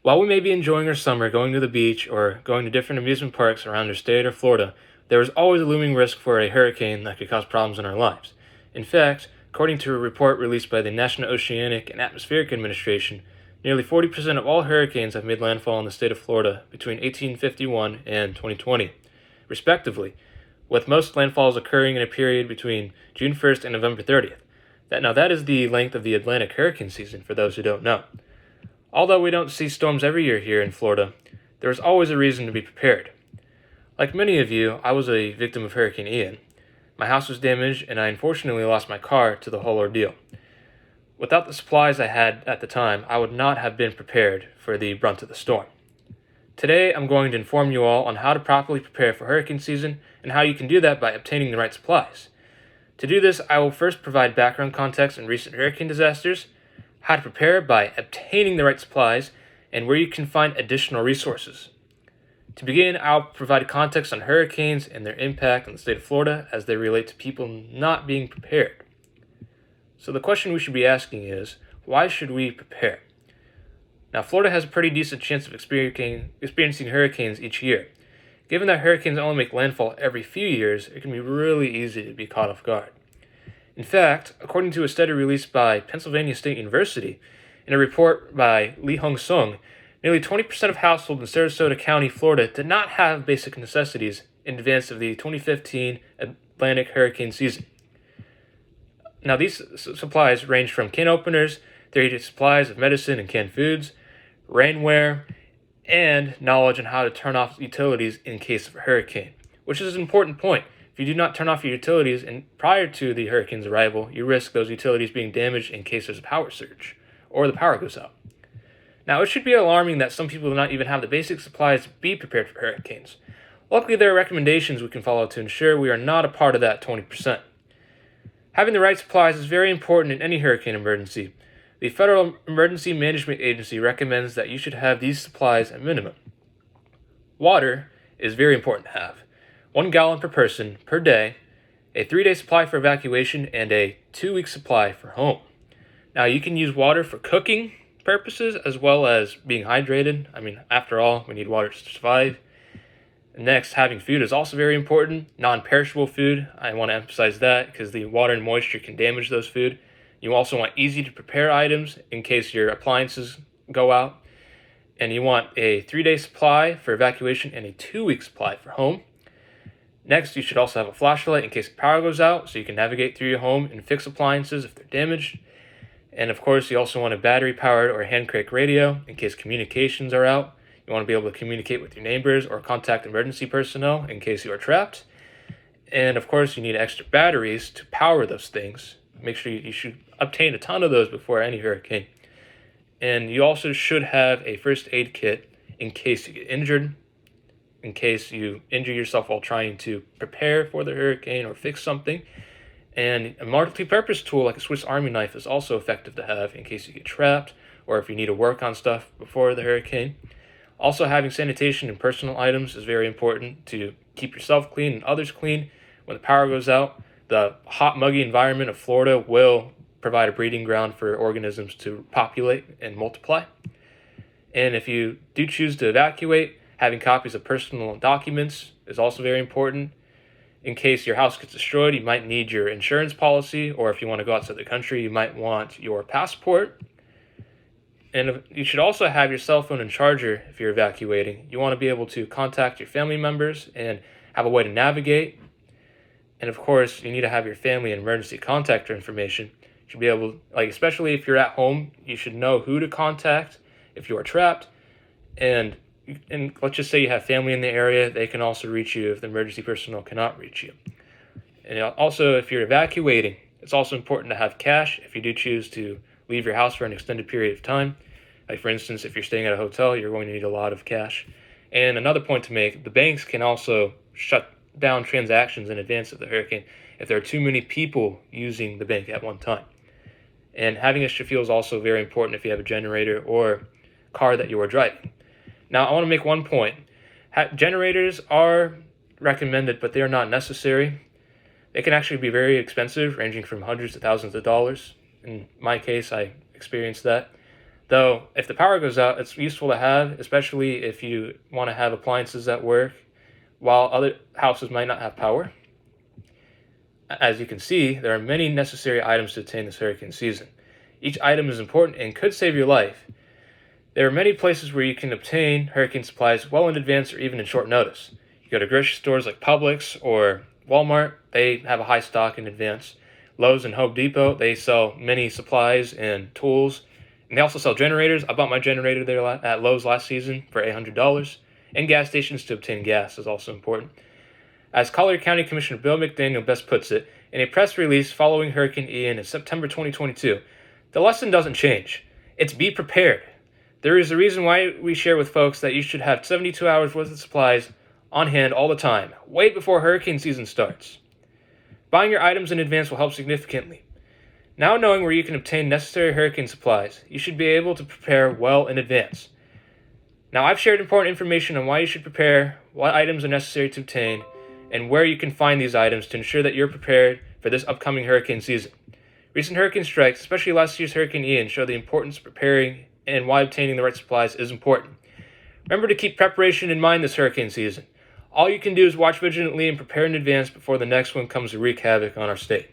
While we may be enjoying our summer, going to the beach, or going to different amusement parks around our state or Florida, there is always a looming risk for a hurricane that could cause problems in our lives. In fact, according to a report released by the National Oceanic and Atmospheric Administration, nearly 40% of all hurricanes have made landfall in the state of Florida between 1851 and 2020, respectively, with most landfalls occurring in a period between June 1st and November 30th. That is the length of the Atlantic hurricane season, for those who don't know. Although we don't see storms every year here in Florida, there is always a reason to be prepared. Like many of you, I was a victim of Hurricane Ian. My house was damaged, and I unfortunately lost my car to the whole ordeal. Without the supplies I had at the time, I would not have been prepared for the brunt of the storm. Today, I'm going to inform you all on how to properly prepare for hurricane season and how you can do that by obtaining the right supplies. To do this, I will first provide background context on recent hurricane disasters, how to prepare by obtaining the right supplies, and where you can find additional resources. To begin, I'll provide context on hurricanes and their impact on the state of Florida as they relate to people not being prepared. So the question we should be asking is, why should we prepare? Now, Florida has a pretty decent chance of experiencing hurricanes each year. Given that hurricanes only make landfall every few years, it can be really easy to be caught off guard. In fact, according to a study released by Pennsylvania State University, in a report by Lee Hung Sung, nearly 20% of households in Sarasota County, Florida, did not have basic necessities in advance of the 2015 Atlantic hurricane season. Now, these supplies range from can openers, 30 supplies of medicine and canned foods, rainwear, and knowledge on how to turn off utilities in case of a hurricane, which is an important point. If you do not turn off your utilities prior to the hurricane's arrival, you risk those utilities being damaged in case there's a power surge or the power goes out. Now, it should be alarming that some people do not even have the basic supplies to be prepared for hurricanes. Luckily, there are recommendations we can follow to ensure we are not a part of that 20%. Having the right supplies is very important in any hurricane emergency. The Federal Emergency Management Agency recommends that you should have these supplies at minimum. Water is very important to have. 1 gallon per person per day, a 3-day supply for evacuation, and a 2-week supply for home. Now, you can use water for cooking purposes as well as being hydrated. After all, we need water to survive. Next, having food is also very important. Non-perishable food, I want to emphasize that because the water and moisture can damage those food. You also want easy to prepare items in case your appliances go out. And you want a 3-day supply for evacuation and a 2-week supply for home. Next, you should also have a flashlight in case the power goes out so you can navigate through your home and fix appliances if they're damaged. And of course, you also want a battery-powered or hand-crank radio in case communications are out. You want to be able to communicate with your neighbors or contact emergency personnel in case you are trapped. And of course, you need extra batteries to power those things. Make sure you should obtain a ton of those before any hurricane. And you also should have a first aid kit in case you get injured, in case you injure yourself while trying to prepare for the hurricane or fix something. And a multi-purpose tool like a Swiss Army knife is also effective to have in case you get trapped or if you need to work on stuff before the hurricane. Also, having sanitation and personal items is very important to keep yourself clean and others clean. When the power goes out, the hot, muggy environment of Florida will provide a breeding ground for organisms to populate and multiply. And if you do choose to evacuate, having copies of personal documents is also very important. In case your house gets destroyed, you might need your insurance policy, or if you want to go outside the country, you might want your passport. And you should also have your cell phone and charger if you're evacuating. You want to be able to contact your family members and have a way to navigate. And of course, you need to have your family and emergency contactor information. You should be able, especially if you're at home, you should know who to contact if you are trapped. And let's just say you have family in the area, they can also reach you if the emergency personnel cannot reach you. And also, if you're evacuating, it's also important to have cash if you do choose to leave your house for an extended period of time. Like, for instance, if you're staying at a hotel, you're going to need a lot of cash. And another point to make, the banks can also shut down transactions in advance of the hurricane if there are too many people using the bank at one time. And having extra fuel is also very important if you have a generator or car that you are driving. Now, I want to make one point. Generators are recommended, but they are not necessary. They can actually be very expensive, ranging from hundreds to thousands of dollars. In my case, I experienced that. Though, if the power goes out, it's useful to have, especially if you want to have appliances that work while other houses might not have power. As you can see, there are many necessary items to obtain this hurricane season. Each item is important and could save your life. There are many places where you can obtain hurricane supplies well in advance or even in short notice. You go to grocery stores like Publix or Walmart, they have a high stock in advance. Lowe's and Home Depot, they sell many supplies and tools. And they also sell generators. I bought my generator there at Lowe's last season for $800. And gas stations to obtain gas is also important. As Collier County Commissioner Bill McDaniel best puts it, in a press release following Hurricane Ian in September 2022, the lesson doesn't change. It's be prepared. There is a reason why we share with folks that you should have 72 hours worth of supplies on hand all the time, way before hurricane season starts. Buying your items in advance will help significantly. Now knowing where you can obtain necessary hurricane supplies, you should be able to prepare well in advance. Now I've shared important information on why you should prepare, what items are necessary to obtain, and where you can find these items to ensure that you're prepared for this upcoming hurricane season. Recent hurricane strikes, especially last year's Hurricane Ian, show the importance of preparing and why obtaining the right supplies is important. Remember to keep preparation in mind this hurricane season. All you can do is watch vigilantly and prepare in advance before the next one comes to wreak havoc on our state.